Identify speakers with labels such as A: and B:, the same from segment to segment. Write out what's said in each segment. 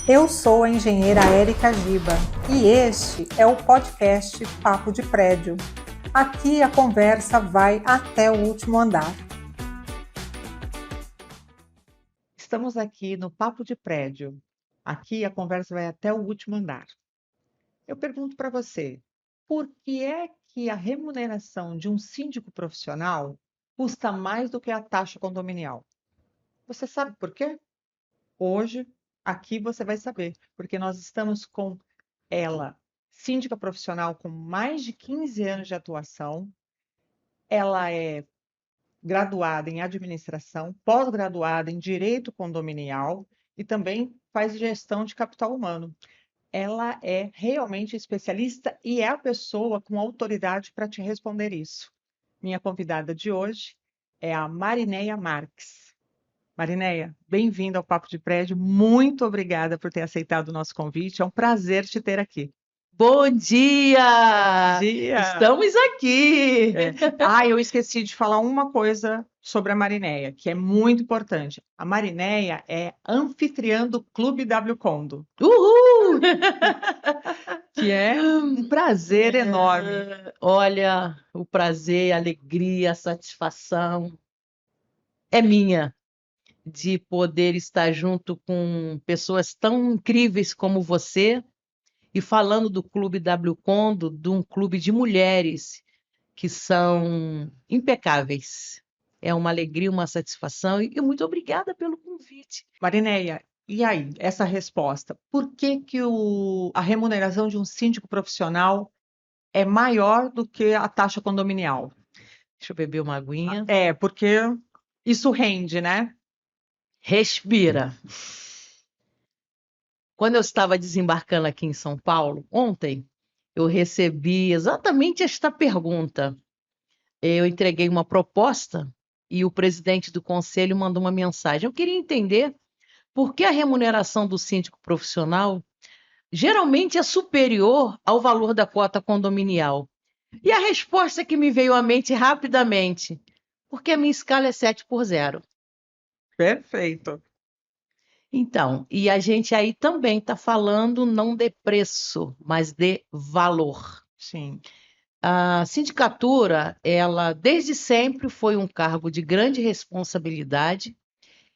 A: Eu sou a engenheira Érica Giba e este é o podcast Papo de Prédio. Aqui a conversa vai até o último andar.
B: Estamos aqui no Papo de Prédio. Aqui a conversa vai até o último andar. Eu pergunto para você, por que é que a remuneração de um síndico profissional custa mais do que a taxa condominial? Você sabe por quê? Hoje, aqui você vai saber, porque nós estamos com ela, síndica profissional com mais de 15 anos de atuação. Ela é graduada em administração, pós-graduada em direito condominial e também faz gestão de capital humano. Ela é realmente especialista e é a pessoa com autoridade para te responder isso. Minha convidada de hoje é a Marineia Marques. Marineia, bem-vinda ao Papo de Prédio. Muito obrigada por ter aceitado o nosso convite. É um prazer te ter aqui.
C: Bom dia!
B: Bom dia!
C: Estamos aqui!
B: Eu esqueci de falar uma coisa sobre a Marineia, que é muito importante. A Marineia é anfitriã do Clube W Condo,
C: Uhul!
B: que é um prazer enorme.
C: Olha, o prazer, a alegria, a satisfação é minha de poder estar junto com pessoas tão incríveis como você e falando do Clube W Condo, de um clube de mulheres que são impecáveis. É uma alegria, uma satisfação e muito obrigada pelo convite.
B: Marineia, e aí, essa resposta? Por que que a remuneração de um síndico profissional é maior do que a taxa condominial?
C: Deixa eu beber uma aguinha.
B: Porque isso rende, né?
C: Respira. Quando eu estava desembarcando aqui em São Paulo, ontem, eu recebi exatamente esta pergunta. Eu entreguei uma proposta e o presidente do conselho mandou uma mensagem. Eu queria entender por que a remuneração do síndico profissional geralmente é superior ao valor da cota condominial. E a resposta que me veio à mente rapidamente, porque a minha escala é 7/0.
B: Perfeito.
C: Então, e a gente aí também está falando não de preço, mas de valor.
B: Sim.
C: A sindicatura, ela desde sempre foi um cargo de grande responsabilidade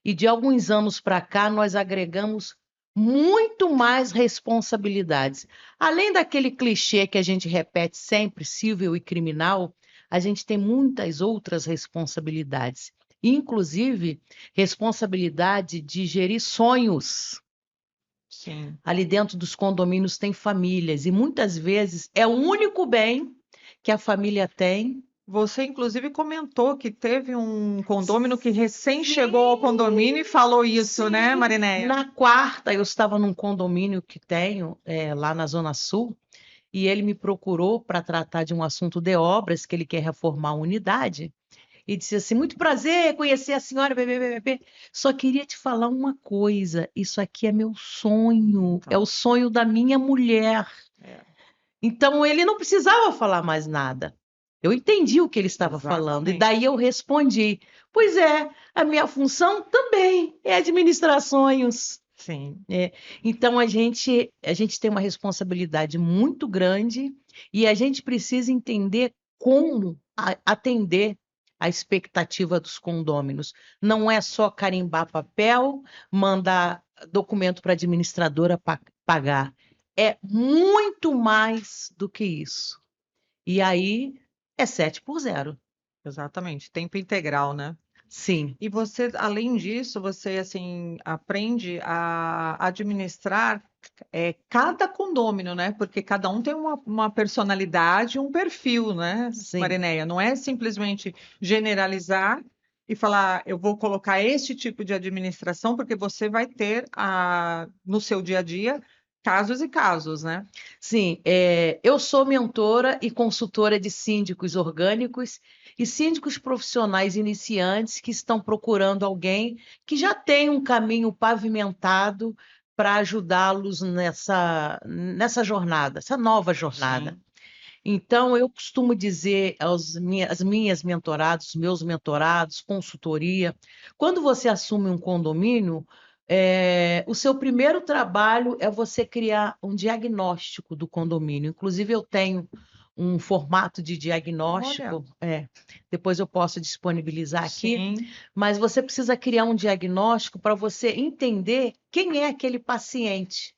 C: e de alguns anos para cá nós agregamos muito mais responsabilidades. Além daquele clichê que a gente repete sempre, civil e criminal, a gente tem muitas outras responsabilidades, inclusive responsabilidade de gerir sonhos.
B: Sim.
C: Ali dentro dos condomínios tem famílias e muitas vezes é o único bem que a família tem.
B: Você, inclusive, comentou que teve um condômino que recém chegou ao condomínio e falou isso, né, Marineia?
C: Na quarta, eu estava num condomínio que tenho lá na Zona Sul e ele me procurou para tratar de um assunto de obras, que ele quer reformar a unidade. E disse assim, muito prazer conhecer a senhora, bebê. Só queria te falar uma coisa, isso aqui é meu sonho, é o sonho da minha mulher. Então, ele não precisava falar mais nada. Eu entendi o que ele estava falando, e daí eu respondi, pois é, a minha função também é administrar sonhos.
B: Sim.
C: Então, a gente tem uma responsabilidade muito grande e a gente precisa entender como atender a expectativa dos condôminos. Não é só carimbar papel, mandar documento para a administradora pagar. É muito mais do que isso. E aí é 7/0.
B: Exatamente, tempo integral, né?
C: Sim.
B: E você, além disso, você assim aprende a administrar cada condômino, né? Porque cada um tem uma personalidade, um perfil, né,
C: Sim.
B: Marineia? Não é simplesmente generalizar e falar, eu vou colocar este tipo de administração, porque você vai ter no seu dia a dia casos e casos, né?
C: Sim, eu sou mentora e consultora de síndicos orgânicos e síndicos profissionais iniciantes que estão procurando alguém que já tem um caminho pavimentado para ajudá-los nessa jornada, essa nova jornada.
B: Sim.
C: Então, eu costumo dizer as minhas mentorados, meus mentorados, consultoria, quando você assume um condomínio, O seu primeiro trabalho é você criar um diagnóstico do condomínio. Inclusive, eu tenho um formato de diagnóstico, depois eu posso disponibilizar aqui,
B: Sim,
C: mas você precisa criar um diagnóstico para você entender quem é aquele paciente.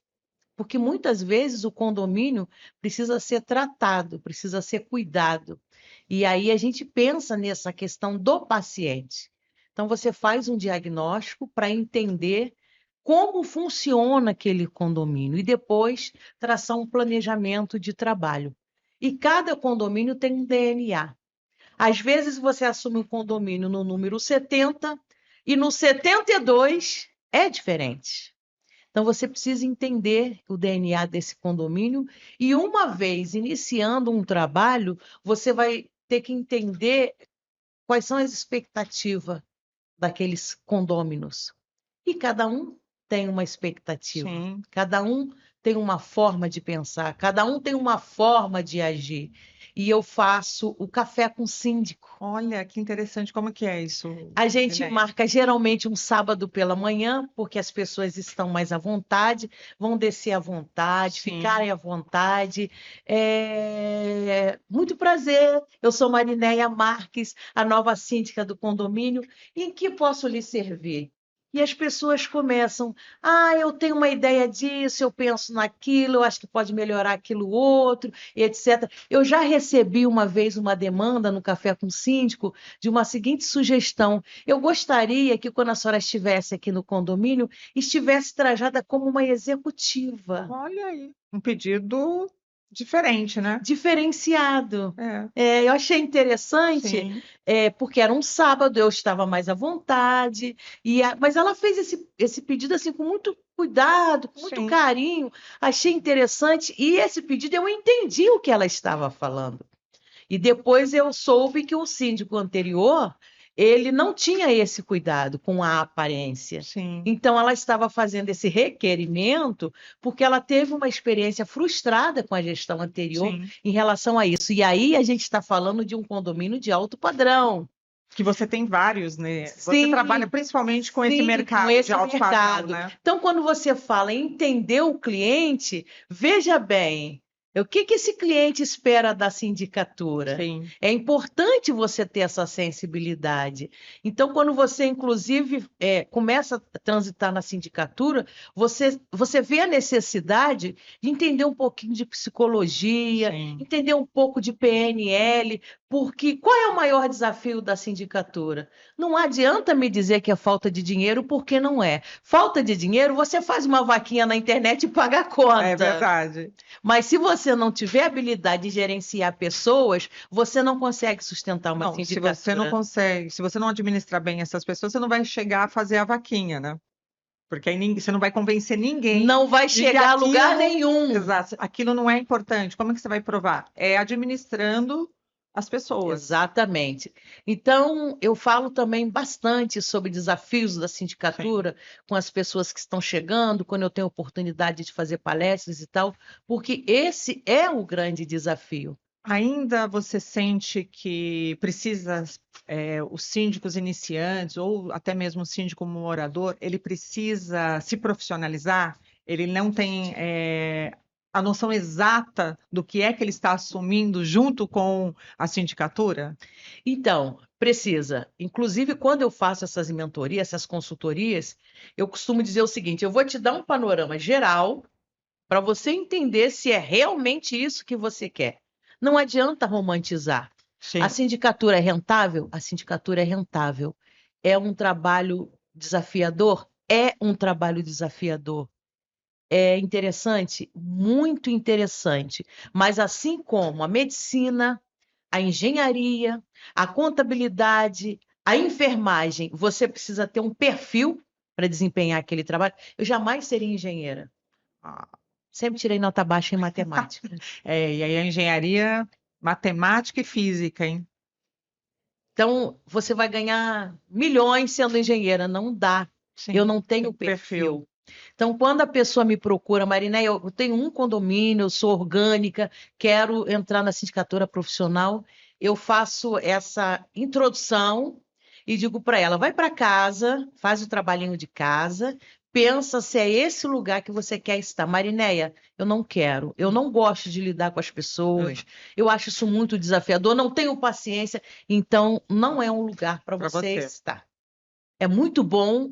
C: Porque muitas vezes o condomínio precisa ser tratado, precisa ser cuidado. E aí a gente pensa nessa questão do paciente. Então, você faz um diagnóstico para entender como funciona aquele condomínio e depois traçar um planejamento de trabalho. E cada condomínio tem um DNA. Às vezes você assume um condomínio no número 70 e no 72 é diferente. Então, você precisa entender o DNA desse condomínio e, uma vez iniciando um trabalho, você vai ter que entender quais são as expectativas daqueles condôminos. E cada um tem uma expectativa,
B: sim.
C: cada um tem uma forma de pensar, cada um tem uma forma de agir. E eu faço o café com síndico.
B: Olha, que interessante. Como que é isso,
C: A gente
B: Marinês?
C: marca geralmente um sábado pela manhã, porque as pessoas estão mais à vontade, vão descer à vontade,
B: Sim.
C: ficarem à vontade. Muito prazer, eu sou Marinéia Marques, a nova síndica do condomínio. Em que posso lhe servir? E as pessoas começam, eu tenho uma ideia disso, eu penso naquilo, eu acho que pode melhorar aquilo outro, etc. Eu já recebi uma vez uma demanda no Café com Síndico de uma seguinte sugestão: eu gostaria que, quando a senhora estivesse aqui no condomínio, estivesse trajada como uma executiva.
B: Olha aí, um pedido diferente, né?
C: Diferenciado.
B: É,
C: Eu achei interessante,
B: sim,
C: porque era um sábado, eu estava mais à vontade, mas ela fez esse pedido assim com muito cuidado, com muito
B: sim.
C: carinho, achei interessante, e esse pedido eu entendi o que ela estava falando. E depois eu soube que o síndico anterior, ele não tinha esse cuidado com a aparência.
B: Sim.
C: Então, ela estava fazendo esse requerimento porque ela teve uma experiência frustrada com a gestão anterior
B: Sim.
C: em relação a isso. E aí a gente está falando de um condomínio de alto padrão.
B: Que você tem vários, né? Você
C: Sim,
B: trabalha principalmente com esse
C: sim,
B: mercado
C: com esse
B: de alto padrão,
C: mercado.
B: né?
C: Então, quando você fala em entender o cliente, veja bem, o que esse cliente espera da sindicatura?
B: Sim,
C: É importante você ter essa sensibilidade. Então, quando você, inclusive, começa a transitar na sindicatura, você vê a necessidade de entender um pouquinho de psicologia,
B: sim.
C: entender um pouco de PNL, porque qual é o maior desafio da sindicatura? Não adianta me dizer que é falta de dinheiro, porque não é. Falta de dinheiro, você faz uma vaquinha na internet e paga a conta.
B: É verdade.
C: Mas se você não tiver habilidade de gerenciar pessoas, você não consegue sustentar uma
B: Não, se
C: sindicatura.
B: você não consegue, se você não administrar bem essas pessoas, você não vai chegar a fazer a vaquinha, né? Porque aí você não vai convencer ninguém
C: Não vai
B: de que
C: chegar a lugar
B: aquilo,
C: nenhum.
B: exato, aquilo não é importante. Como é que você vai provar? É administrando as pessoas.
C: Exatamente. Então, eu falo também bastante sobre desafios da sindicatura com as pessoas que estão chegando, quando eu tenho oportunidade de fazer palestras e tal, porque esse é o grande desafio.
B: Ainda você sente que precisa, os síndicos iniciantes, ou até mesmo o síndico morador, ele precisa se profissionalizar? Ele não tem, a noção exata do que é que ele está assumindo junto com a sindicatura?
C: Então, precisa. Inclusive, quando eu faço essas mentorias, essas consultorias, eu costumo dizer o seguinte: eu vou te dar um panorama geral para você entender se é realmente isso que você quer. Não adianta romantizar.
B: Sim,
C: A sindicatura é rentável? A sindicatura é rentável. É um trabalho desafiador? É um trabalho desafiador. É interessante? Muito interessante. Mas assim como a medicina, a engenharia, a contabilidade, a enfermagem, você precisa ter um perfil para desempenhar aquele trabalho. Eu jamais seria engenheira.
B: Ah,
C: Sempre tirei nota baixa em matemática.
B: e aí a engenharia, matemática e física, hein?
C: Então, você vai ganhar milhões sendo engenheira. Não dá.
B: Sim,
C: Eu não tenho
B: tem perfil.
C: perfil. Então, quando a pessoa me procura, Mariné, eu tenho um condomínio, eu sou orgânica, quero entrar na sindicatura profissional, eu faço essa introdução e digo para ela: vai para casa, faz o trabalhinho de casa, pensa se é esse lugar que você quer estar. Marinéia, eu não quero, eu não gosto de lidar com as pessoas, eu acho isso muito desafiador, não tenho paciência, então não é um lugar para você estar. É muito bom,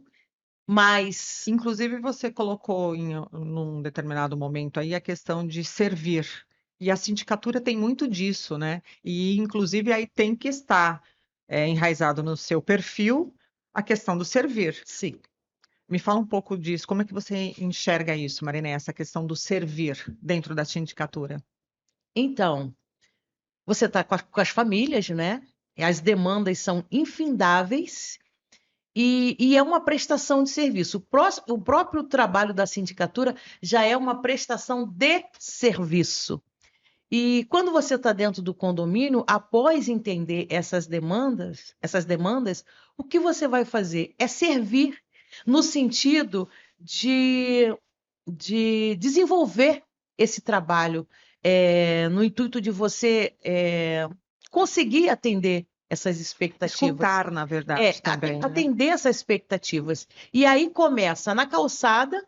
C: mas...
B: Inclusive, você colocou num determinado momento aí a questão de servir. E a sindicatura tem muito disso, né? E, inclusive, aí tem que estar enraizado no seu perfil a questão do servir.
C: Sim.
B: Me fala um pouco disso. Como é que você enxerga isso, Mariné, essa questão do servir dentro da sindicatura?
C: Então, você está com as famílias, né? As demandas são infindáveis e é uma prestação de serviço. O próprio trabalho da sindicatura já é uma prestação de serviço. E quando você está dentro do condomínio, após entender essas demandas, o que você vai fazer é servir no sentido de desenvolver esse trabalho, no intuito de você conseguir atender essas expectativas.
B: Escutar, na verdade, também, né?
C: Atender essas expectativas. E aí começa na calçada,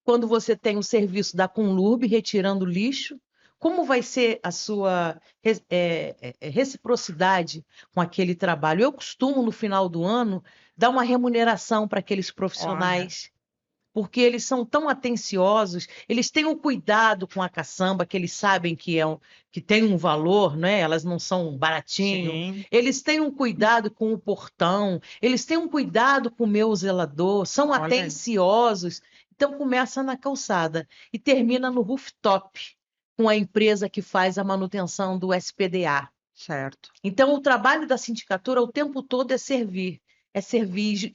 C: quando você tem o serviço da Conlurb retirando lixo, como vai ser a sua reciprocidade com aquele trabalho? Eu costumo, no final do ano, dar uma remuneração para aqueles profissionais, porque eles são tão atenciosos, eles têm um cuidado com a caçamba, que eles sabem que tem um valor, né? Elas não são baratinho.
B: Sim.
C: Eles têm um cuidado com o portão, eles têm um cuidado com o meu zelador, são atenciosos. Então, começa na calçada e termina no rooftop, com a empresa que faz a manutenção do SPDA.
B: Certo.
C: Então, o trabalho da sindicatura o tempo todo é servir.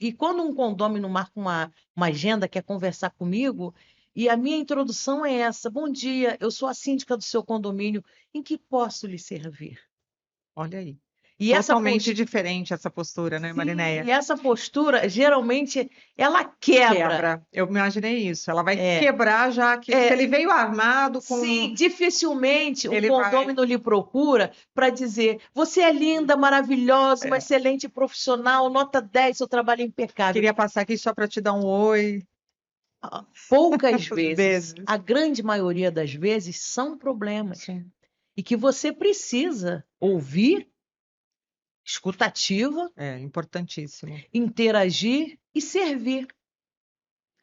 C: E quando um condômino marca uma agenda, quer conversar comigo, e a minha introdução é essa: bom dia, eu sou a síndica do seu condomínio, em que posso lhe servir?
B: Olha aí.
C: E
B: Totalmente diferente essa postura, né, Marinéia?
C: E essa postura, geralmente, ela quebra.
B: Eu imaginei isso. Ela vai quebrar, já que se ele veio armado com...
C: Sim, dificilmente um condômino lhe procura para dizer: você é linda, maravilhosa, uma excelente profissional, nota 10, seu trabalho é impecável.
B: Queria passar aqui só para te dar um oi.
C: Poucas vezes. A grande maioria das vezes são problemas.
B: Sim.
C: E que você precisa ouvir, escutativa,
B: importantíssimo,
C: interagir e servir.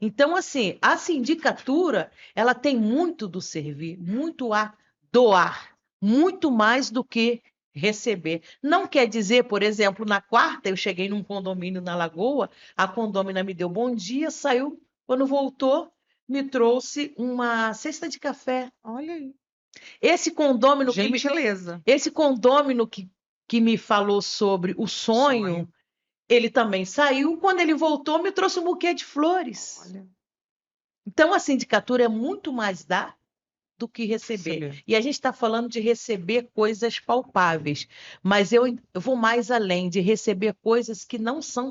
C: Então, assim, a sindicatura, ela tem muito do servir, muito a doar, muito mais do que receber. Não quer dizer, por exemplo, na quarta eu cheguei num condomínio na Lagoa, a condômina me deu bom dia, saiu, quando voltou, me trouxe uma cesta de café.
B: Olha aí.
C: Esse condômino
B: gentileza.
C: Esse condômino que me falou sobre o sonho, ele também saiu. Quando ele voltou, me trouxe um buquê de flores.
B: Olha.
C: Então, a sindicatura é muito mais dar do que receber. E a gente está falando de receber coisas palpáveis, mas eu vou mais além de receber coisas que não são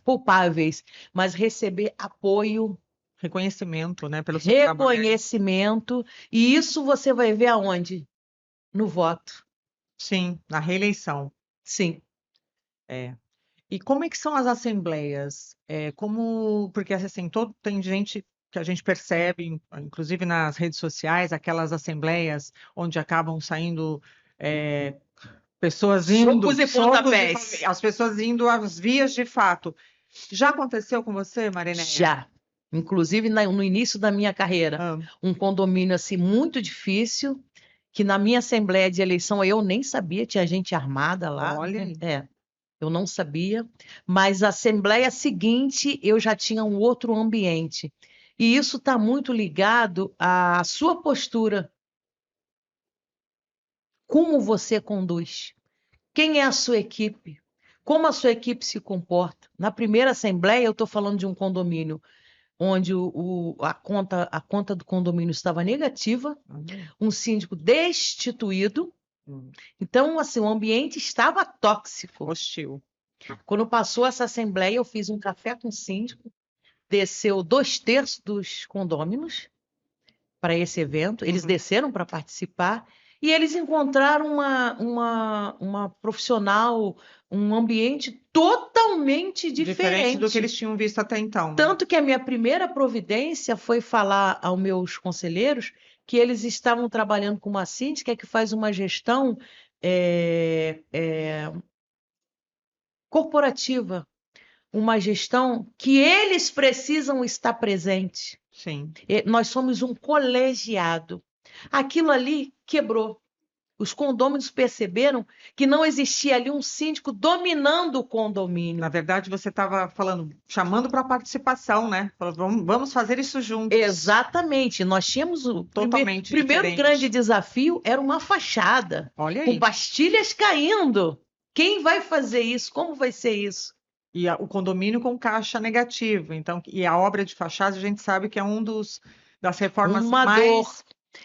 C: palpáveis, mas receber apoio,
B: reconhecimento, né, pelo seu trabalho.
C: Reconhecimento, e isso você vai ver aonde? No voto.
B: Sim, na reeleição.
C: Sim.
B: E como é que são as assembleias? Porque assim, tem gente que a gente percebe, inclusive nas redes sociais, aquelas assembleias onde acabam saindo pessoas indo...
C: Socos e pontapés.
B: As pessoas indo às vias de fato. Já aconteceu com você, Marinéia?
C: Já. Inclusive, no início da minha carreira, um condomínio assim muito difícil, que na minha assembleia de eleição eu nem sabia, tinha gente armada lá.
B: Olha.
C: Eu não sabia, mas a assembleia seguinte eu já tinha um outro ambiente. E isso está muito ligado à sua postura. Como você conduz? Quem é a sua equipe? Como a sua equipe se comporta? Na primeira assembleia, eu estou falando de um condomínio onde a conta do condomínio estava negativa, um síndico destituído. Então, assim, o ambiente estava tóxico.
B: Hostil.
C: Quando passou essa assembleia, eu fiz um café com o síndico, desceu 2/3 dos condôminos para esse evento, eles desceram para participar, E eles encontraram uma profissional, um ambiente totalmente
B: Diferente do que
C: diferente.
B: eles tinham visto até então, né?
C: Tanto que a minha primeira providência foi falar aos meus conselheiros que eles estavam trabalhando com uma síndica que faz uma gestão corporativa, uma gestão que eles precisam estar presentes.
B: Sim.
C: Nós somos um colegiado. Aquilo ali quebrou. Os condôminos perceberam que não existia ali um síndico dominando o condomínio.
B: Na verdade, você estava falando, chamando para participação, né? Falando, vamos fazer isso juntos.
C: Exatamente. Nós tínhamos o
B: Totalmente
C: primeiro
B: diferente.
C: grande desafio era uma fachada,
B: Olha
C: com
B: aí.
C: pastilhas caindo. Quem vai fazer isso? Como vai ser isso?
B: E o condomínio com caixa negativo. Então, e a obra de fachada, a gente sabe que é das reformas
C: Uma
B: mais...
C: dor.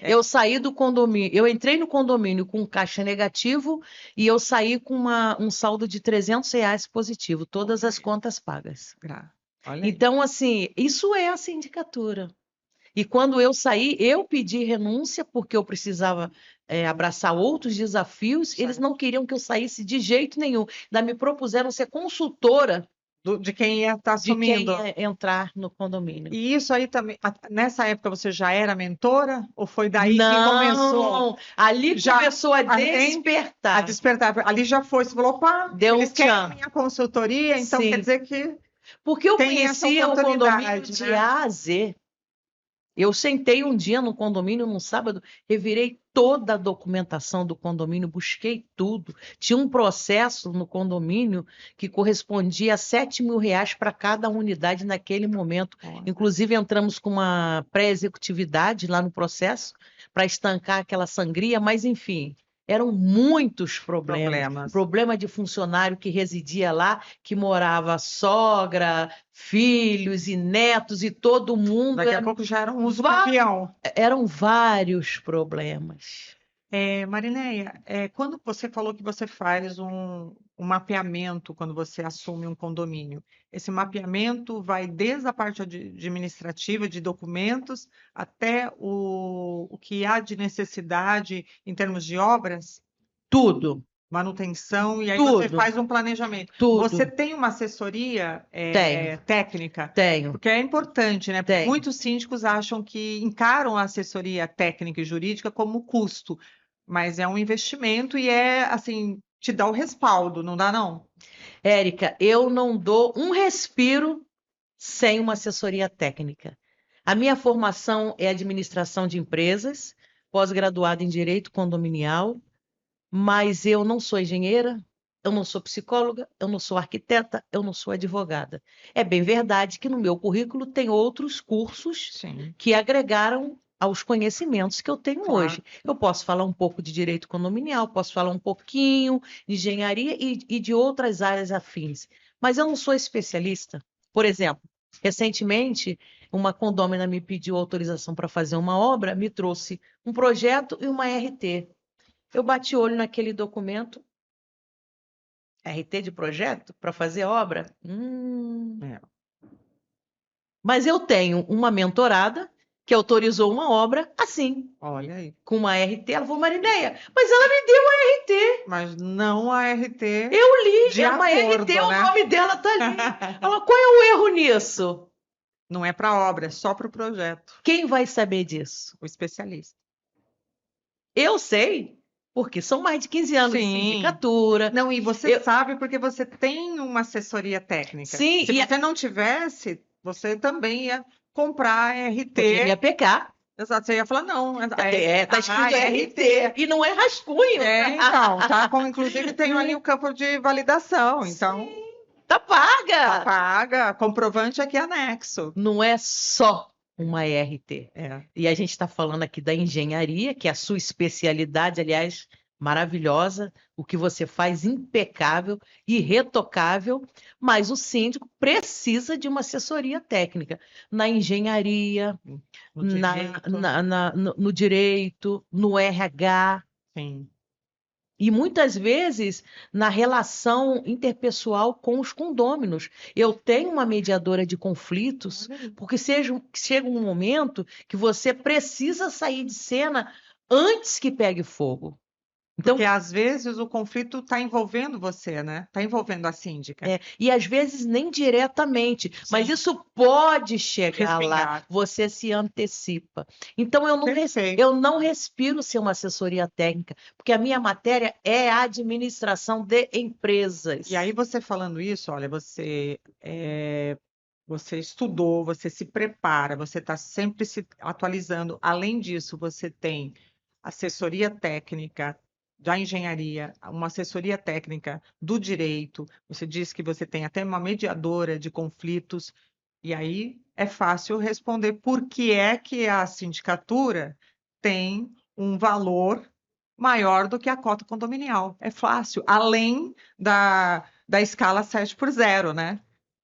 C: Eu saí do condomínio, eu entrei no condomínio com caixa negativo e eu saí com um saldo de R$ 300 positivo, todas as contas pagas.
B: Olha aí.
C: Então, assim, isso é a sindicatura. E quando eu saí, eu pedi renúncia porque eu precisava abraçar outros desafios.
B: Certo.
C: Eles não queriam que eu saísse de jeito nenhum. Ainda me propuseram ser consultora
B: De quem ia estar
C: de quem
B: assumindo.
C: ia entrar no condomínio.
B: E isso aí também, nessa época você já era mentora? Ou foi daí que começou
C: Não, ali
B: Já
C: começou a
B: a
C: despertar.
B: despertar? Ali já foi, você falou, opa,
C: Deu
B: eles
C: um
B: querem
C: tchan.
B: minha consultoria, então
C: Sim.
B: quer dizer que
C: Porque eu
B: tem essa
C: conhecia o condomínio
B: oportunidade,
C: de
B: né?
C: A a Z. Eu sentei um dia no condomínio, num sábado, revirei toda a documentação do condomínio, busquei tudo. Tinha um processo no condomínio que correspondia a R$ 7.000 para cada unidade naquele momento. Inclusive, entramos com uma pré-executividade lá no processo para estancar aquela sangria, mas, enfim, eram muitos problemas. Problema de funcionário que residia lá, que morava sogra, filhos e netos e todo mundo.
B: Daqui a pouco já era um uso capião.
C: Eram vários problemas.
B: Marinéia, quando você falou que você faz um mapeamento quando você assume um condomínio, esse mapeamento vai desde a parte administrativa de documentos até o que há de necessidade em termos de obras,
C: Tudo,
B: manutenção, e aí você faz um planejamento.
C: tudo.
B: Você tem uma assessoria técnica?
C: Tenho.
B: Porque é importante, né?
C: Tenho.
B: Muitos síndicos acham que encaram a assessoria técnica e jurídica como custo, mas é um investimento e assim, te dá o respaldo, não dá, não?
C: Érica, eu não dou um respiro sem uma assessoria técnica. A minha formação é administração de empresas, pós-graduada em direito condominial, mas eu não sou engenheira, eu não sou psicóloga, eu não sou arquiteta, eu não sou advogada. É bem verdade que no meu currículo tem outros cursos
B: Sim.
C: que agregaram aos conhecimentos que eu tenho
B: Claro.
C: hoje. Eu posso falar um pouco de direito condominial, posso falar um pouquinho de engenharia e de outras áreas afins, mas eu não sou especialista. Por exemplo, recentemente, uma condômina me pediu autorização para fazer uma obra, me trouxe um projeto e uma RT. Eu bati o olho naquele documento, RT de projeto, para fazer obra. Mas eu tenho uma mentorada que autorizou uma obra assim.
B: Olha aí.
C: Com uma RT. Ela falou, Marinéia, mas ela me deu a RT.
B: Mas não a RT.
C: Eu li,
B: de
C: é uma
B: acordo,
C: RT,
B: né?
C: o nome dela tá ali. Ela, qual é o erro nisso?
B: Não é para obra, é só para o projeto.
C: Quem vai saber disso?
B: O especialista.
C: Eu sei, porque são mais de 15 anos de
B: Sim.
C: sindicatura.
B: Não, e você sabe porque você tem uma assessoria técnica.
C: Sim,
B: Se você não tivesse, você também ia comprar RT.
C: Porque ia pecar.
B: Exato, você ia falar, não.
C: Tá escrito RT. E não é rascunho.
B: Então, tá? Inclusive tem ali o campo de validação. Então,
C: Sim, tá paga.
B: tá paga, comprovante aqui anexo.
C: Não é só uma RT.
B: É.
C: E a gente está falando aqui da engenharia, que é a sua especialidade, aliás, maravilhosa, o que você faz impecável, irretocável, mas o síndico precisa de uma assessoria técnica na engenharia, no direito, no RH.
B: Sim.
C: E muitas vezes na relação interpessoal com os condôminos. Eu tenho uma mediadora de conflitos, porque chega um momento que você precisa sair de cena antes que pegue fogo. Então,
B: Porque às vezes o conflito está envolvendo você, né? Está envolvendo a síndica.
C: e às vezes nem diretamente, mas
B: Sim.
C: isso pode chegar lá,
B: Respingar.
C: você se antecipa. Então,
B: Perfeito.
C: eu não respiro ser uma assessoria técnica, porque a minha matéria é administração de empresas.
B: E aí você falando isso, olha, você estudou, você se prepara, você está sempre se atualizando. Além disso, você tem assessoria técnica da engenharia, uma assessoria técnica do direito. Você disse que você tem até uma mediadora de conflitos. E aí é fácil responder por que é que a sindicatura tem um valor maior do que a cota condominial. É fácil, além da escala 7x0, né?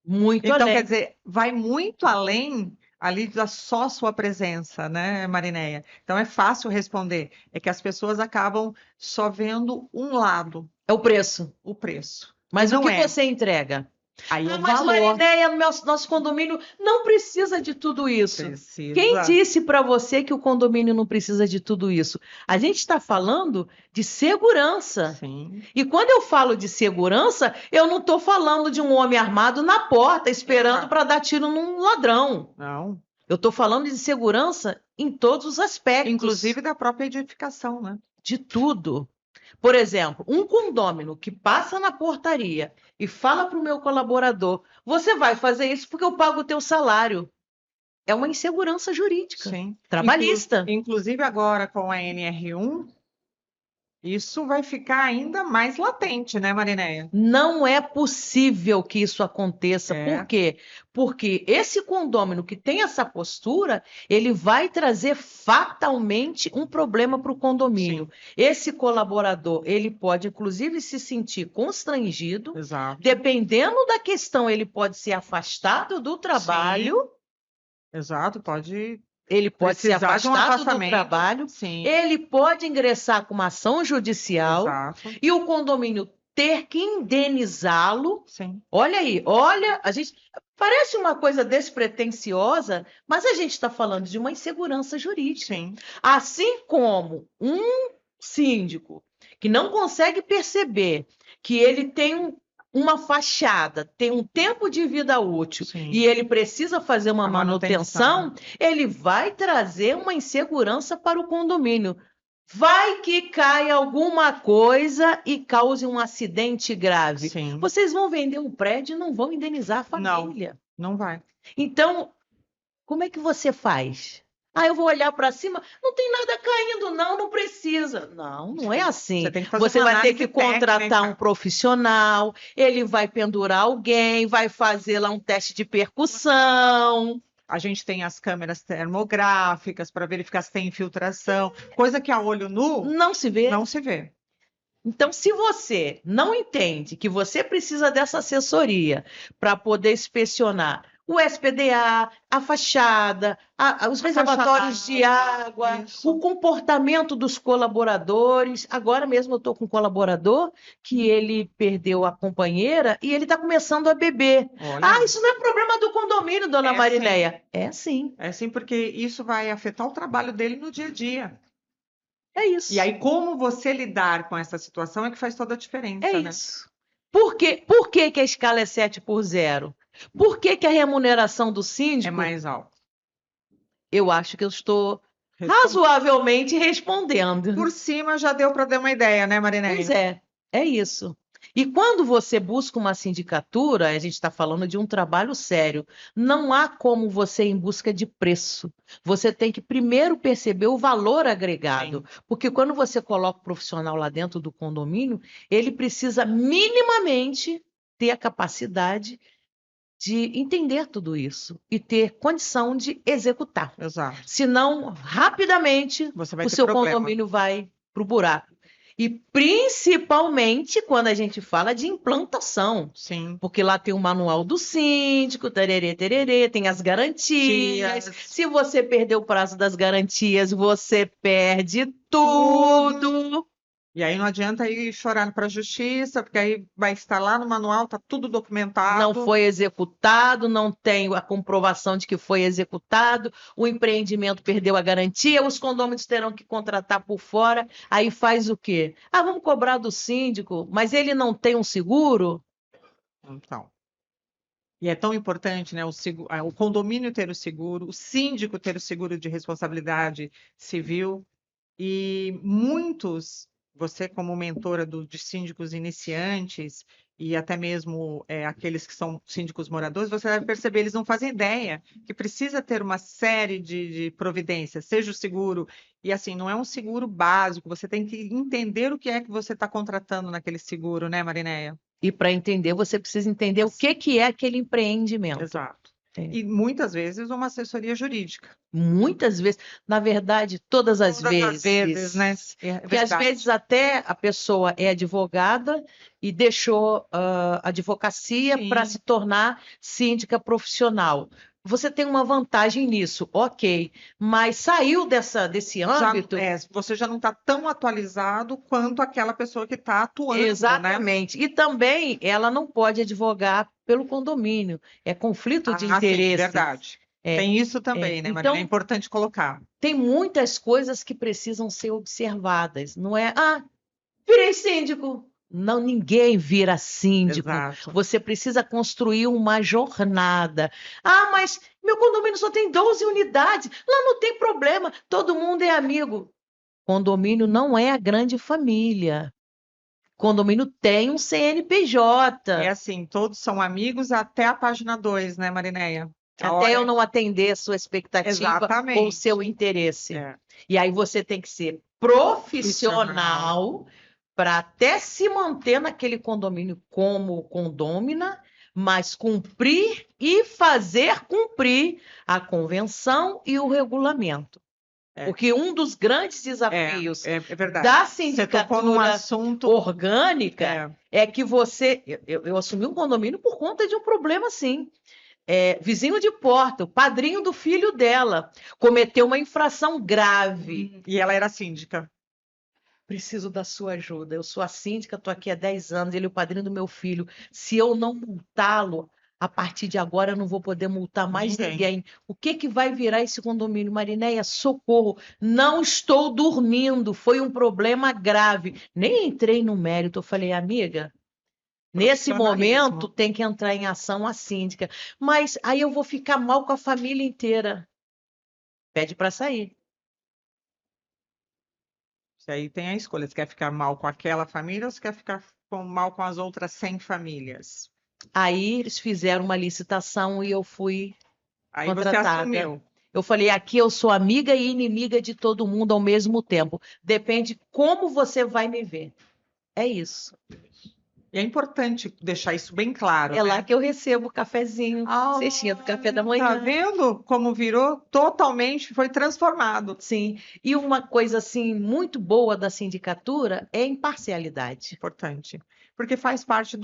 C: Muito
B: Então,
C: além.
B: quer dizer, vai muito além ali da só sua presença, né, Marineia? Então, é fácil responder. É que as pessoas acabam só vendo um lado,
C: É o preço.
B: o preço.
C: Mas
B: E
C: o
B: não
C: que
B: é.
C: você entrega?
B: Aí é o
C: Mas
B: valor.
C: Marinéia, nosso condomínio não precisa de tudo isso.
B: Precisa.
C: Quem disse para você que o condomínio não precisa de tudo isso? A gente está falando de segurança.
B: Sim.
C: E quando eu falo de segurança, eu não estou falando de um homem armado na porta esperando
B: Exato.
C: para dar tiro num ladrão.
B: Não.
C: Eu estou falando de segurança em todos os aspectos.
B: Inclusive da própria edificação, né?
C: De tudo. Por exemplo, um condômino que passa na portaria e fala para o meu colaborador: você vai fazer isso porque eu pago o teu salário. É uma insegurança jurídica,
B: Sim.
C: trabalhista.
B: Inclusive agora com a NR1, isso vai ficar ainda mais latente, né, Marinéia?
C: Não é possível que isso aconteça.
B: É.
C: Por quê? Porque esse condômino que tem essa postura, ele vai trazer fatalmente um problema para o condomínio.
B: Sim.
C: Esse colaborador, ele pode, inclusive, se sentir constrangido.
B: Exato.
C: Dependendo da questão, ele pode ser afastado do trabalho.
B: Exato, pode
C: Ele pode ser
B: precisar de um
C: afastado do
B: afastamento.
C: trabalho.
B: Sim.
C: Ele pode ingressar com uma ação judicial.
B: Exato.
C: E o condomínio ter que indenizá-lo.
B: Sim.
C: Olha aí, olha, a gente parece uma coisa despretensiosa, mas a gente está falando de uma insegurança jurídica.
B: Sim.
C: Assim como um síndico que não consegue perceber que ele tem uma fachada, tem um tempo de vida útil
B: Sim.
C: e ele precisa fazer uma
B: A
C: manutenção, ele vai trazer uma insegurança para o condomínio. Vai que cai alguma coisa e cause um acidente grave.
B: Sim.
C: Vocês vão vender um prédio e não vão indenizar a família.
B: Não vai.
C: Então, como é que você faz? Ah, eu vou olhar para cima, não tem nada caindo, não precisa. Não é assim.
B: Você tem que fazer
C: Você
B: uma
C: vai ter
B: análise
C: que contratar
B: técnica.
C: um profissional, ele vai pendurar alguém, vai fazer lá um teste de percussão.
B: A gente tem as câmeras termográficas para verificar se tem infiltração, coisa que a olho nu
C: Não se vê.
B: não se vê.
C: Então, se você não entende que você precisa dessa assessoria para poder inspecionar o SPDA, a fachada, os reservatórios de água,
B: Isso.
C: o comportamento dos colaboradores. Agora mesmo eu estou com um colaborador que ele perdeu a companheira e ele está começando a beber.
B: Olha,
C: Isso não é problema do condomínio, dona
B: É
C: Marinéia. É sim,
B: é sim, porque isso vai afetar o trabalho dele no dia a dia.
C: é isso.
B: E aí, como você lidar com essa situação é que faz toda a diferença,
C: É
B: né?
C: isso. Por que que a escala é 7x0? Por que a remuneração do síndico?
B: É mais alto.
C: Eu acho que eu estou razoavelmente respondendo.
B: Por cima já deu para dar uma ideia, né, Marinéia?
C: Pois é isso. E quando você busca uma sindicatura, a gente está falando de um trabalho sério, não há como você ir em busca de preço. Você tem que primeiro perceber o valor agregado, porque quando você coloca o profissional lá dentro do condomínio, ele precisa minimamente ter a capacidade de entender tudo isso e ter condição de executar.
B: Exato.
C: Senão, rapidamente,
B: Você vai
C: o
B: ter
C: seu
B: problema.
C: condomínio vai para o buraco. E principalmente quando a gente fala de implantação.
B: Sim.
C: Porque lá tem o manual do síndico, tererê, tererê, tem as garantias. Se você perder o prazo das garantias, você perde tudo.
B: E aí não adianta ir chorar para a justiça, porque aí vai estar lá no manual, tá tudo
C: Não
B: documentado.
C: foi executado, não tem a comprovação de que foi executado, o empreendimento perdeu a garantia, os condôminos terão que contratar por fora, aí faz o quê? Ah, vamos cobrar do síndico, mas ele não tem um seguro?
B: Então, e é tão importante, né, o condomínio ter o seguro, o síndico ter o seguro de responsabilidade civil, e muitos, você como mentora de síndicos iniciantes, e até mesmo aqueles que são síndicos moradores, você deve perceber, eles não fazem ideia que precisa ter uma série de providências, seja o seguro, e assim, não é um seguro básico, você tem que entender o que é que você está contratando naquele seguro, né, Marinéia?
C: E para entender, você precisa entender o que é aquele empreendimento.
B: Exato.
C: É.
B: E muitas vezes uma assessoria jurídica.
C: Muitas vezes, na verdade, todas as
B: vezes, né? É
C: Porque às
B: verdade.
C: vezes até a pessoa é advogada e deixou a advocacia para
B: Sim.
C: se tornar síndica profissional. Você tem uma vantagem nisso, ok, mas saiu desse âmbito.
B: Você já não está tão atualizado quanto aquela pessoa que está atuando, né?
C: Exatamente. E também ela não pode advogar pelo condomínio. É conflito de
B: Sim,
C: interesse.
B: verdade.
C: É,
B: Tem isso também, né, Maria?
C: Então,
B: É importante colocar.
C: tem muitas coisas que precisam ser observadas. Não é, virei síndico. Não, ninguém vira síndico.
B: Exato.
C: Você precisa construir uma jornada. Ah, mas meu condomínio só tem 12 unidades. Lá não tem problema, todo mundo é amigo. Condomínio não é a grande família. Condomínio tem um CNPJ.
B: É assim, todos são amigos até a página 2, né, Marinéia?
C: Até eu não atender a sua expectativa
B: Exatamente.
C: ou seu interesse.
B: É.
C: E aí você tem que ser profissional para até se manter naquele condomínio como condômina, mas cumprir e fazer cumprir a convenção e o regulamento. Porque um dos grandes desafios
B: verdade.
C: da
B: Você tocou num
C: sindicatura
B: assunto
C: orgânica é que você... Eu assumi um condomínio por conta de um problema assim. Vizinho de porta, o padrinho do filho dela, cometeu uma infração grave.
B: E ela era síndica.
C: Preciso da sua ajuda. Eu sou a síndica, estou aqui há 10 anos, ele é o padrinho do meu filho. Se eu não multá-lo, a partir de agora eu não vou poder multar mais ninguém. O que vai virar esse condomínio? Marinéia, socorro, não estou dormindo, foi um problema grave. Nem entrei no mérito, eu falei, amiga, nesse momento tem que entrar em ação a síndica. Mas aí eu vou ficar mal com a família inteira. Pede para sair.
B: Aí tem a escolha, você quer ficar mal com aquela família ou você quer ficar mal com as outras 100 famílias?
C: Aí eles fizeram uma licitação e eu fui contratada.
B: Você assumiu.
C: Eu falei, aqui eu sou amiga e inimiga de todo mundo ao mesmo tempo. Depende como você vai me ver. É isso.
B: E é importante deixar isso bem claro.
C: É lá que eu recebo o cafezinho, cestinha do café da manhã.
B: Tá vendo como virou totalmente, foi transformado.
C: Sim. E uma coisa assim muito boa da sindicatura é a imparcialidade.
B: Importante. Porque faz parte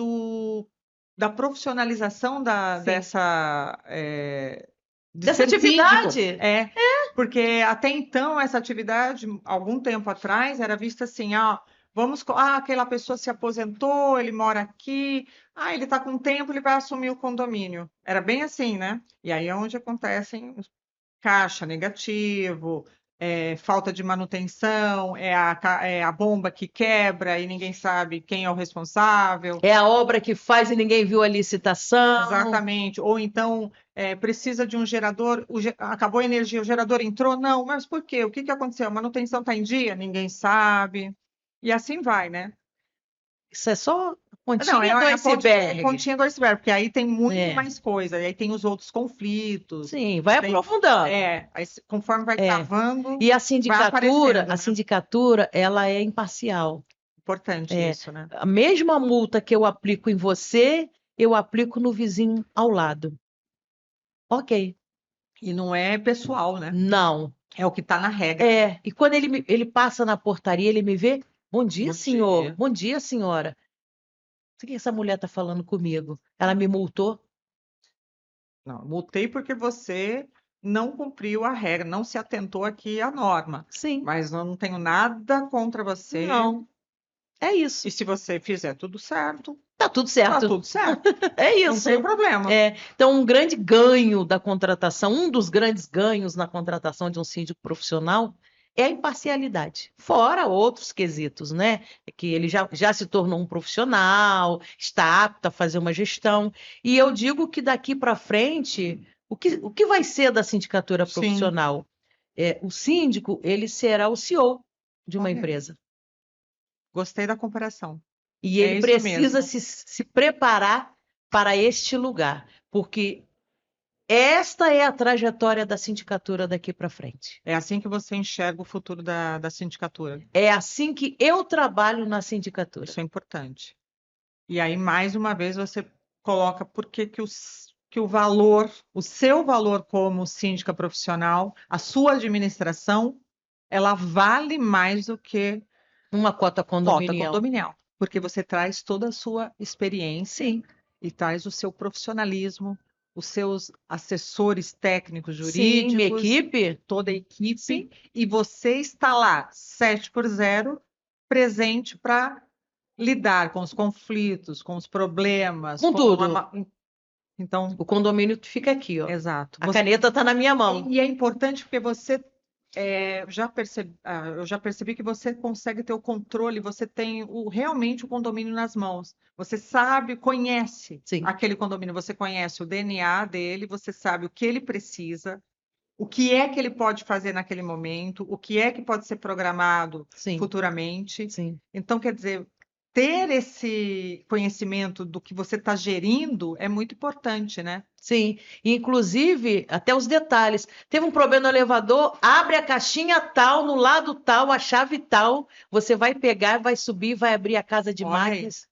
B: da profissionalização dessa
C: atividade.
B: Porque até então essa atividade, algum tempo atrás, era vista assim, aquela pessoa se aposentou, ele mora aqui, ele está com tempo, ele vai assumir o condomínio. Era bem assim, né? E aí é onde acontecem caixa negativo, falta de manutenção, é a bomba que quebra e ninguém sabe quem é o responsável.
C: É a obra que faz e ninguém viu a licitação.
B: Exatamente. Ou então precisa de um gerador, acabou a energia, o gerador entrou? Não, mas por quê? O que aconteceu? A manutenção está em dia? Ninguém sabe. E assim vai, né?
C: Isso é só pontinha do iceberg.
B: Pontinha do iceberg, porque aí tem muito mais coisa, aí tem os outros conflitos.
C: Sim, vai aprofundando.
B: Aí, conforme vai cavando.
C: E a sindicatura, ela é imparcial.
B: Importante isso, né?
C: A mesma multa que eu aplico em você, eu aplico no vizinho ao lado. Ok.
B: E não é pessoal, né?
C: Não.
B: É o que está na regra.
C: E quando ele passa na portaria, ele me vê, bom dia, senhor. Bom dia, senhora. O que essa mulher está falando comigo? Ela me multou?
B: Não, multei porque você não cumpriu a regra, não se atentou aqui à norma.
C: Sim.
B: Mas eu não tenho nada contra você.
C: Não. É isso.
B: E se você fizer tudo certo,
C: Tá tudo
B: tá
C: certo.
B: tudo certo.
C: É
B: Não
C: isso.
B: tem problema.
C: Então, um grande ganho da contratação, um dos grandes ganhos na contratação de um síndico profissional é a imparcialidade. Fora outros quesitos, né? Que ele já se tornou um profissional, está apto a fazer uma gestão. E eu digo que daqui para frente, o que vai ser da sindicatura
B: Sim.
C: profissional? O síndico, ele será o CEO de uma
B: Olha,
C: empresa.
B: gostei da comparação.
C: E
B: É
C: ele
B: isso
C: precisa
B: mesmo.
C: se preparar para este lugar, porque esta é a trajetória da sindicatura daqui para frente.
B: É assim que você enxerga o futuro da sindicatura.
C: É assim que eu trabalho na sindicatura.
B: Isso é importante. E aí, mais uma vez, você coloca por que o valor, o seu valor como síndica profissional, a sua administração, ela vale mais do que
C: Uma cota
B: cota
C: condominial.
B: condominial. Porque você traz toda a sua experiência
C: Sim,
B: e traz o seu profissionalismo, os seus assessores técnicos
C: sim, minha
B: jurídicos,
C: equipe.
B: toda a equipe,
C: Sim.
B: e você está lá, 7x0, presente para lidar com os conflitos, com os problemas,
C: Com tudo.
B: Então,
C: O condomínio fica aqui, ó.
B: exato.
C: A caneta está na minha mão.
B: E é importante porque você eu já percebi que você consegue ter o controle, você tem realmente o condomínio nas mãos. Você sabe, conhece
C: Sim.
B: aquele condomínio, você conhece o DNA dele, você sabe o que ele precisa, o que é que ele pode fazer naquele momento, o que é que pode ser programado
C: Sim.
B: futuramente.
C: Sim.
B: Então, quer dizer, ter esse conhecimento do que você está gerindo é muito importante, né?
C: Sim, inclusive até os detalhes. Teve um problema no elevador, abre a caixinha tal, no lado tal, a chave tal. Você vai pegar, vai subir, vai abrir a casa de
B: Olha aí.
C: máquinas.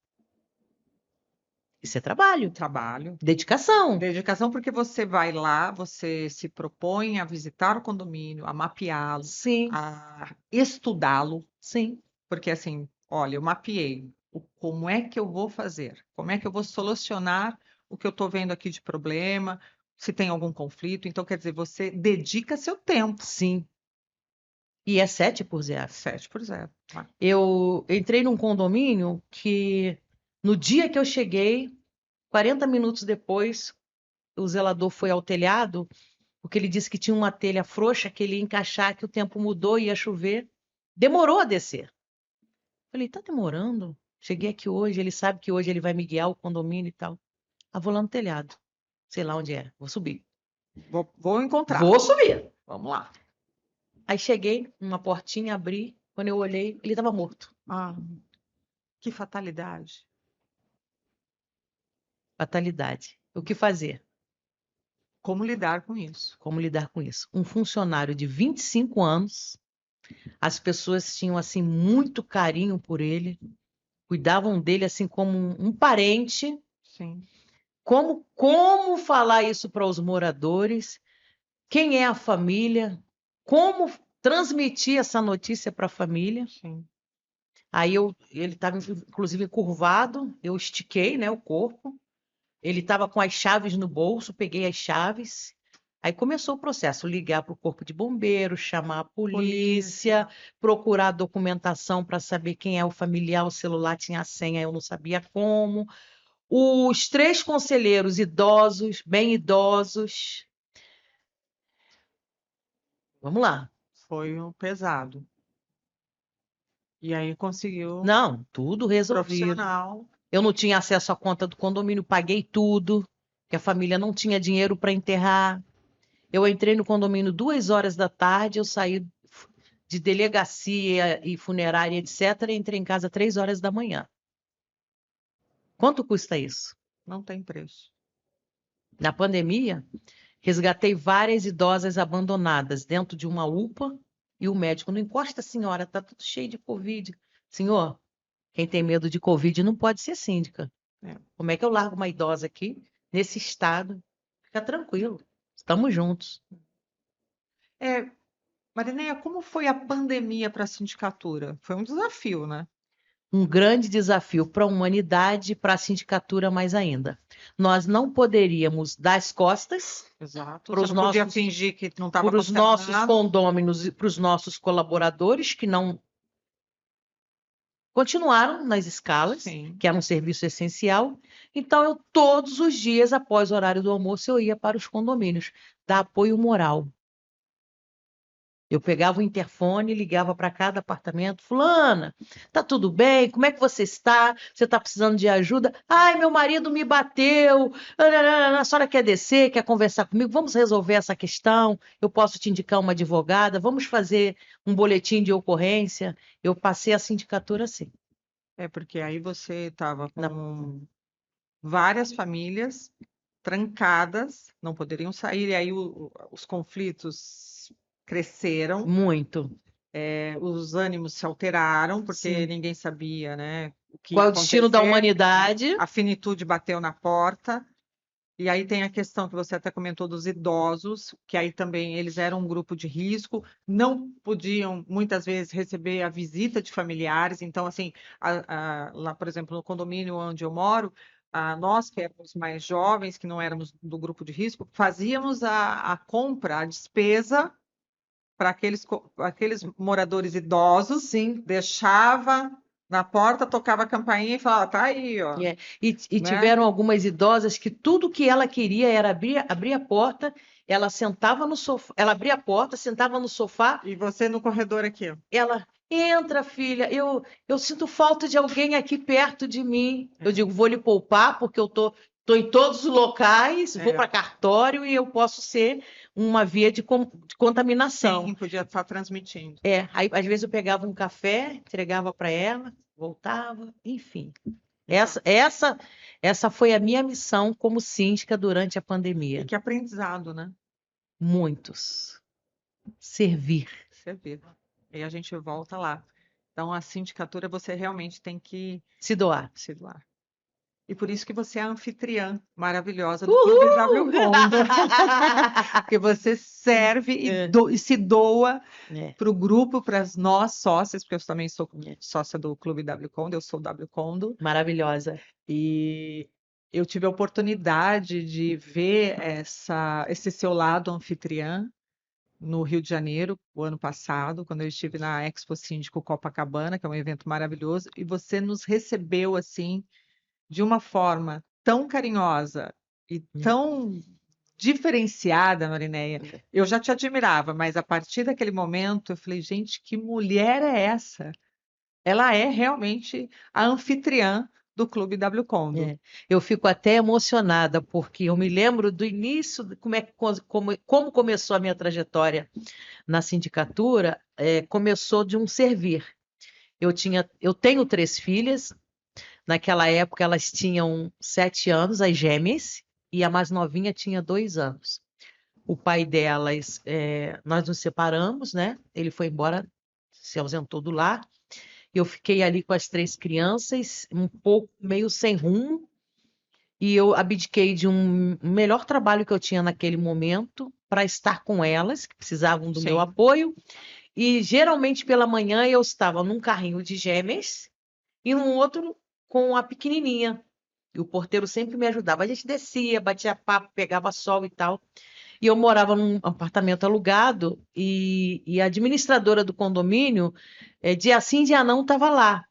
C: Isso é trabalho,
B: Trabalho.
C: dedicação.
B: Dedicação, porque você vai lá, você se propõe a visitar o condomínio, a mapeá-lo,
C: Sim,
B: a estudá-lo,
C: sim,
B: porque assim, olha, eu mapeei como é que eu vou fazer, como é que eu vou solucionar o que eu estou vendo aqui de problema, se tem algum conflito. Então, quer dizer, você dedica seu tempo.
C: sim. E é 7x0.
B: 7x0.
C: Eu entrei num condomínio que no dia que eu cheguei, 40 minutos depois, o zelador foi ao telhado, porque ele disse que tinha uma telha frouxa que ele ia encaixar, que o tempo mudou, ia chover. Demorou a descer. Falei, tá demorando? Cheguei aqui hoje, ele sabe que hoje ele vai me guiar o condomínio e tal. Ah, vou lá no telhado. Sei lá onde é. Vou subir.
B: Vou encontrar.
C: Vou subir.
B: Vamos lá.
C: Aí cheguei, uma portinha, abri. Quando eu olhei, ele estava morto.
B: Ah, que fatalidade.
C: Fatalidade. O que fazer?
B: Como lidar com isso?
C: Como lidar com isso? Um funcionário de 25 anos, as pessoas tinham assim muito carinho por ele, cuidavam dele assim como um parente.
B: Sim.
C: Como falar isso para os moradores? Quem é a família? Como transmitir essa notícia para a família?
B: Sim.
C: Aí ele estava inclusive curvado, eu estiquei, né, o corpo. Ele estava com as chaves no bolso, peguei as chaves. Aí começou o processo, ligar para o corpo de bombeiros, chamar a polícia, procurar documentação para saber quem é o familiar, o celular tinha a senha, eu não sabia como. Os 3 conselheiros idosos, bem idosos. Vamos lá.
B: Foi um pesado. E aí conseguiu
C: Não, tudo resolvido.
B: profissional.
C: Eu não tinha acesso à conta do condomínio, paguei tudo, que a família não tinha dinheiro para enterrar. Eu entrei no condomínio 2 horas da tarde, eu saí de delegacia e funerária, etc., e entrei em casa 3 horas da manhã. Quanto custa isso?
B: Não tem preço.
C: Na pandemia, resgatei várias idosas abandonadas dentro de uma UPA e o médico, não encosta, senhora, está tudo cheio de Covid. Senhor, quem tem medo de Covid não pode ser síndica.
B: É.
C: Como é que eu largo uma idosa aqui, nesse estado? Fica tranquilo, estamos juntos.
B: Marineia, como foi a pandemia para a sindicatura? Foi um desafio, né?
C: Um grande desafio para a humanidade e para a sindicatura mais ainda. Nós não poderíamos dar as costas
B: Exato.
C: para
B: Você
C: os
B: não podia
C: nossos,
B: fingir que não estava
C: para os
B: acontecendo
C: nossos
B: nada.
C: condôminos e para os nossos colaboradores que não continuaram nas escalas,
B: Sim.
C: que era um serviço essencial. Então, eu todos os dias, após o horário do almoço, eu ia para os condomínios, dar apoio moral. Eu pegava o interfone, ligava para cada apartamento, fulana, tá tudo bem? Como é que você está? Você está precisando de ajuda? Ai, meu marido me bateu. A senhora quer descer, quer conversar comigo? Vamos resolver essa questão. Eu posso te indicar uma advogada? Vamos fazer um boletim de ocorrência? Eu passei a sindicatura assim.
B: É porque aí você estava
C: Na-
B: com várias famílias trancadas, não poderiam sair, e aí os conflitos cresceram,
C: Muito.
B: os ânimos se alteraram, porque
C: Sim.
B: ninguém sabia, né, o que
C: Qual
B: ia
C: é o destino da
B: acontecer.
C: humanidade?
B: A finitude bateu na porta. E aí tem a questão que você até comentou dos idosos, que aí também eles eram um grupo de risco, não podiam muitas vezes receber a visita de familiares. Então, assim, lá, por exemplo, no condomínio onde eu moro, nós que éramos mais jovens, que não éramos do grupo de risco, fazíamos a compra, a despesa para aqueles moradores idosos,
C: Sim.
B: deixava na porta, tocava a campainha e falava, tá aí, ó.
C: É. E
B: Né?
C: tiveram algumas idosas que tudo que ela queria era abrir a porta, ela sentava no sofá, ela abria a porta, sentava no sofá,
B: E você no corredor aqui, ó.
C: ela entra, filha, eu sinto falta de alguém aqui perto de mim. Eu digo, vou lhe poupar, porque eu tô em todos os locais, vou para cartório e eu posso ser uma via de contaminação.
B: Sim, podia estar transmitindo.
C: Aí às vezes eu pegava um café, entregava para ela, voltava, enfim. Essa foi a minha missão como síndica durante a
B: E
C: pandemia.
B: que aprendizado, né?
C: Muitos. Servir.
B: Você vê. E a gente volta lá. Então, a sindicatura você realmente tem que
C: Se doar.
B: se doar. E por isso que você é a anfitriã maravilhosa do Clube W Condo. Porque você serve e se doa para o grupo, para nós sócias, porque eu também sou sócia do Clube W Condo, eu sou W Condo.
C: Maravilhosa.
B: E eu tive a oportunidade de ver esse seu lado anfitriã no Rio de Janeiro, o ano passado, quando eu estive na Expo Síndico Copacabana, que é um evento maravilhoso, e você nos recebeu assim de uma forma tão carinhosa e tão diferenciada, Marinéia. Eu já te admirava, mas a partir daquele momento eu falei, gente, que mulher é essa? Ela é realmente a anfitriã do Clube W Condo.
C: Eu fico até emocionada, porque eu me lembro do início, como começou a minha trajetória na sindicatura, começou de um servir. Eu tenho 3 filhas, naquela época elas tinham 7 anos, as gêmeas, e a mais novinha tinha 2 anos. O pai delas, nós nos separamos, né? Ele foi embora, se ausentou do lar. Eu fiquei ali com as 3 crianças, um pouco meio sem rumo, e eu abdiquei de um melhor trabalho que eu tinha naquele momento para estar com elas, que precisavam do meu apoio. E geralmente pela manhã eu estava num carrinho de gêmeas e num outro com a pequenininha. E o porteiro sempre me ajudava. A gente descia, batia papo, pegava sol e tal. E eu morava num apartamento alugado e a administradora do condomínio, dia sim, dia não, estava lá.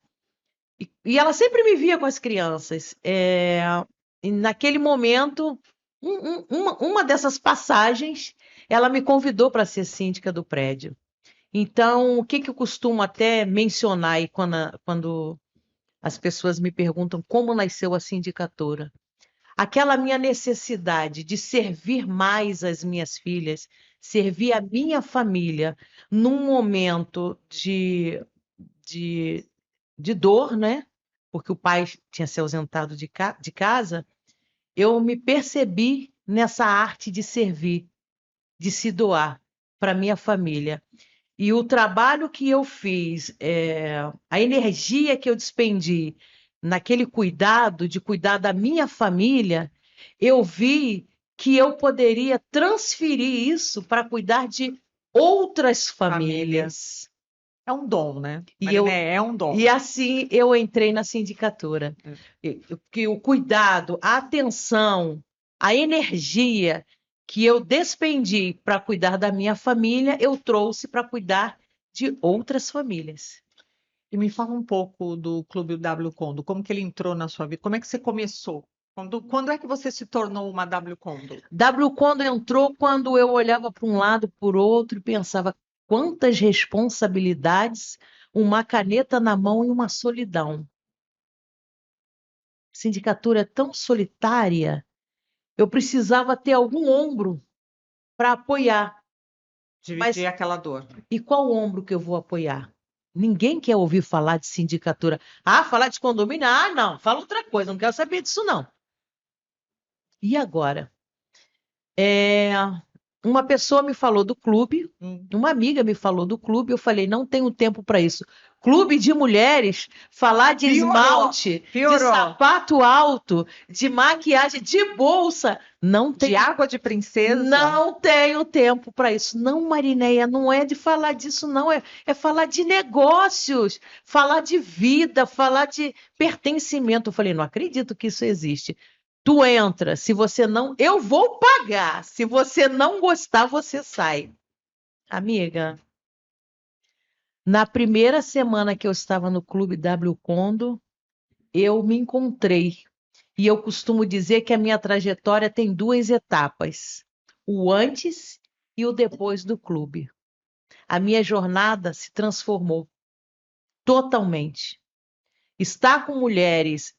C: E ela sempre me via com as crianças. E naquele momento, uma dessas passagens, ela me convidou para ser síndica do prédio. Então, o que eu costumo até mencionar aí quando as pessoas me perguntam como nasceu a sindicatura? Aquela minha necessidade de servir mais as minhas filhas, servir a minha família num momento de dor, né? Porque o pai tinha se ausentado de casa, eu me percebi nessa arte de servir, de se doar para minha família. E o trabalho que eu fiz, a energia que eu despendi naquele cuidado, de cuidar da minha família, eu vi que eu poderia transferir isso para cuidar de outras famílias.
B: É um dom, né?
C: É
B: um dom.
C: E assim eu entrei na sindicatura. Que o cuidado, a atenção, a energia que eu despendi para cuidar da minha família, eu trouxe para cuidar de outras famílias.
B: E me fala um pouco do Clube W Condo, como que ele entrou na sua vida? Como é que você começou? Quando é que você se tornou uma W Condo?
C: W quando entrou, quando eu olhava para um lado, por outro, e pensava quantas responsabilidades, uma caneta na mão e uma solidão. Sindicatura é tão solitária, eu precisava ter algum ombro para apoiar.
B: Dividir
C: Mas
B: aquela dor.
C: e qual ombro que eu vou apoiar? Ninguém quer ouvir falar de sindicatura. Ah, falar de condomínio? Ah, não, fala outra coisa, não quero saber disso, não. E agora? Uma pessoa me falou do clube, uma amiga me falou do clube, eu falei, não tenho tempo para isso. Clube de mulheres, falar de esmalte, de sapato alto, de maquiagem, de bolsa, não
B: De
C: tenho,
B: água de princesa.
C: não tenho tempo para isso. Não, Marinéia, não é de falar disso, não, é falar de negócios, falar de vida, falar de pertencimento. Eu falei, não acredito que isso existe. Tu entra, se você não, eu vou pagar. Se você não gostar, você sai. Amiga, na primeira semana que eu estava no Clube W Condo, eu me encontrei. E eu costumo dizer que a minha trajetória tem duas etapas: o antes e o depois do clube. A minha jornada se transformou totalmente. Estar com mulheres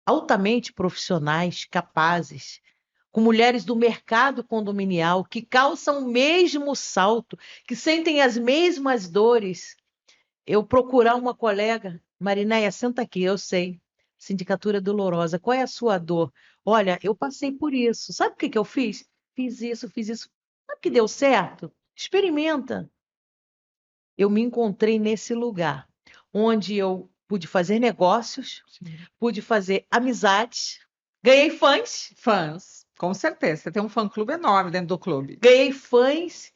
C: altamente profissionais, capazes, com mulheres do mercado condominial que calçam o mesmo salto, que sentem as mesmas dores. Eu procurar uma colega, Marinéia, senta aqui, eu sei, sindicatura dolorosa, qual é a sua dor? Olha, eu passei por isso, sabe o que eu fiz? Fiz isso, sabe que deu certo? Experimenta. Eu me encontrei nesse lugar, onde eu pude fazer negócios, pude fazer amizades, ganhei fãs,
B: Fãs, com certeza. Você tem um fã-clube enorme dentro do clube.
C: ganhei fãs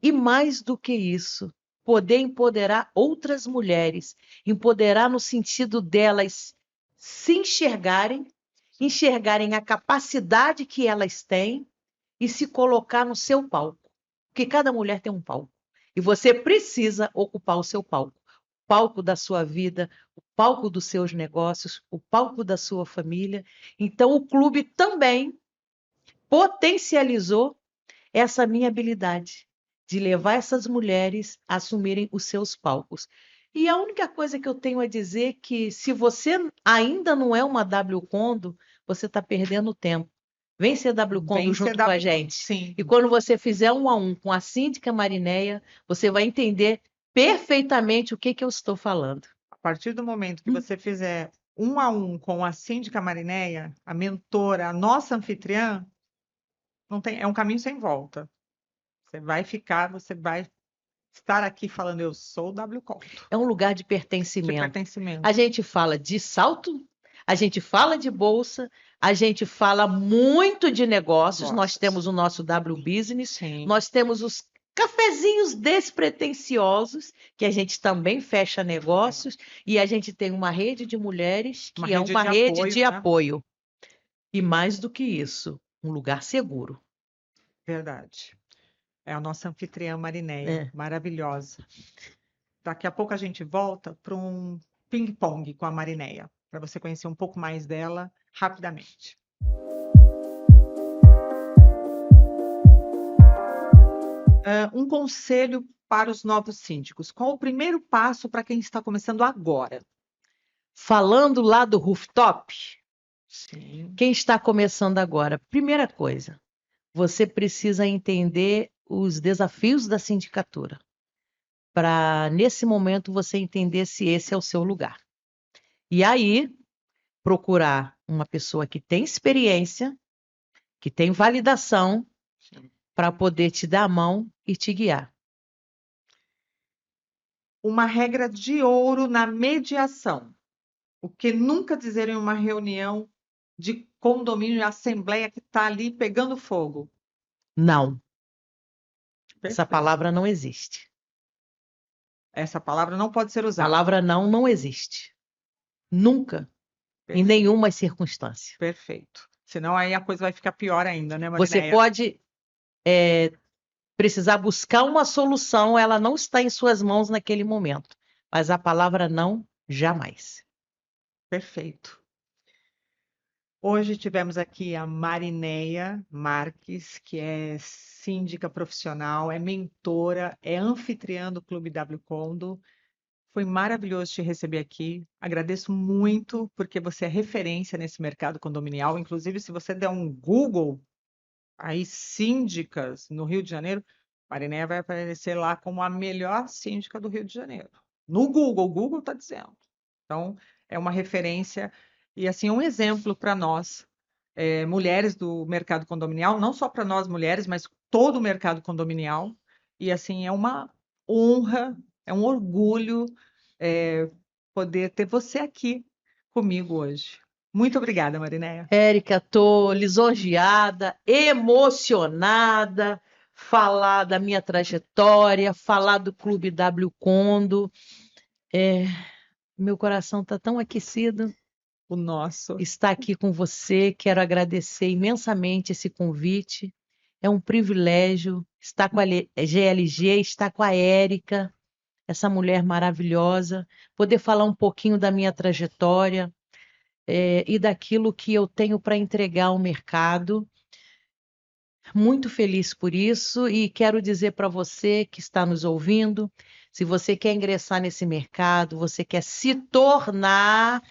C: e mais do que isso, poder empoderar outras mulheres, empoderar no sentido delas se enxergarem a capacidade que elas têm e se colocar no seu palco. Porque cada mulher tem um palco. E você precisa ocupar o seu palco. O palco da sua vida, o palco dos seus negócios, o palco da sua família. Então, o clube também potencializou essa minha habilidade de levar essas mulheres a assumirem os seus palcos. E a única coisa que eu tenho a dizer é que se você ainda não é uma W Condo, você está perdendo tempo. Vem ser W Condo junto com a gente.
B: Sim.
C: E quando você fizer 1 a 1 com a síndica Marinéia, você vai entender perfeitamente o que eu estou falando.
B: A partir do momento que você fizer 1 a 1 com a síndica Marinéia, a mentora, a nossa anfitriã, é um caminho sem volta. Você vai estar aqui falando, eu sou o W Condo.
C: É um lugar de pertencimento. A gente fala de salto, a gente fala de bolsa, a gente fala muito de negócios. Nós temos o nosso W Business,
B: Sim.
C: Nós temos os cafezinhos despretensiosos, que a gente também fecha negócios, e a gente tem uma rede de mulheres que é uma rede de apoio. E mais do que isso, um lugar seguro.
B: Verdade. É a nossa anfitriã Marinéia, maravilhosa. Daqui a pouco a gente volta para um ping-pong com a Marinéia, para você conhecer um pouco mais dela rapidamente. Um conselho para os novos síndicos. Qual o primeiro passo para quem está começando agora?
C: Falando lá do rooftop,
B: Sim.
C: Quem está começando agora, primeira coisa, você precisa entender os desafios da sindicatura, para nesse momento você entender se esse é o seu lugar. E aí, procurar uma pessoa que tem experiência, que tem validação, para poder te dar a mão e te guiar.
B: Uma regra de ouro na mediação. O que nunca dizer em uma reunião de condomínio e assembleia que está ali pegando fogo?
C: Não.
B: Perfeito.
C: Essa palavra não existe.
B: Essa palavra não pode ser usada.
C: A palavra não existe. Nunca.
B: Perfeito.
C: Em nenhuma circunstância.
B: Perfeito. Senão aí a coisa vai ficar pior ainda, né, Marinéia?
C: Você pode precisar buscar uma solução, ela não está em suas mãos naquele momento. mas a palavra não, jamais.
B: Perfeito. Hoje tivemos aqui a Marineia Marques, que é síndica profissional, é mentora, é anfitriã do Clube W Condo. Foi maravilhoso te receber aqui. Agradeço muito, porque você é referência nesse mercado condominial. Inclusive, se você der um Google, aí síndicas no Rio de Janeiro, Marineia vai aparecer lá como a melhor síndica do Rio de Janeiro. No Google, o Google está dizendo. Então, é uma referência e assim um exemplo para nós, mulheres do mercado condominial, não só para nós mulheres, mas todo o mercado condominial. E assim, é uma honra, é um orgulho poder ter você aqui comigo hoje. Muito obrigada, Marineia.
C: Érica, tô lisonjeada, emocionada, falar da minha trajetória, falar do Clube W Condo. Meu coração está tão aquecido.
B: O nosso.
C: Estar aqui com você, quero agradecer imensamente esse convite. É um privilégio estar com a GLG, estar com a Érica, essa mulher maravilhosa, poder falar um pouquinho da minha trajetória e daquilo que eu tenho para entregar ao mercado. Muito feliz por isso e quero dizer para você que está nos ouvindo, se você quer ingressar nesse mercado, você quer se tornar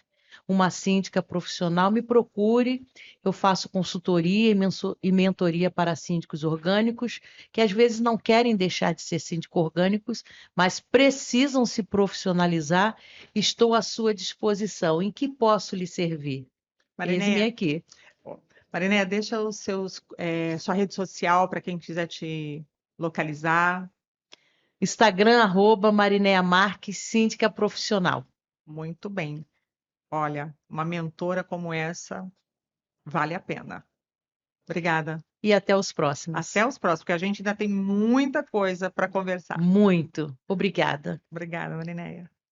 C: uma síndica profissional, me procure. Eu faço consultoria e mentoria para síndicos orgânicos, que às vezes não querem deixar de ser síndicos orgânicos, mas precisam se profissionalizar. Estou à sua disposição. Em que posso lhe servir? Eis-me
B: Marineia,
C: aqui.
B: Marineia, deixa sua rede social para quem quiser te localizar.
C: Instagram, @Marineia Marques, síndica profissional.
B: Muito bem. Olha, uma mentora como essa vale a pena. Obrigada.
C: E até os próximos.
B: Até os próximos, porque a gente ainda tem muita coisa para conversar.
C: Muito. Obrigada.
B: Obrigada, Marineia.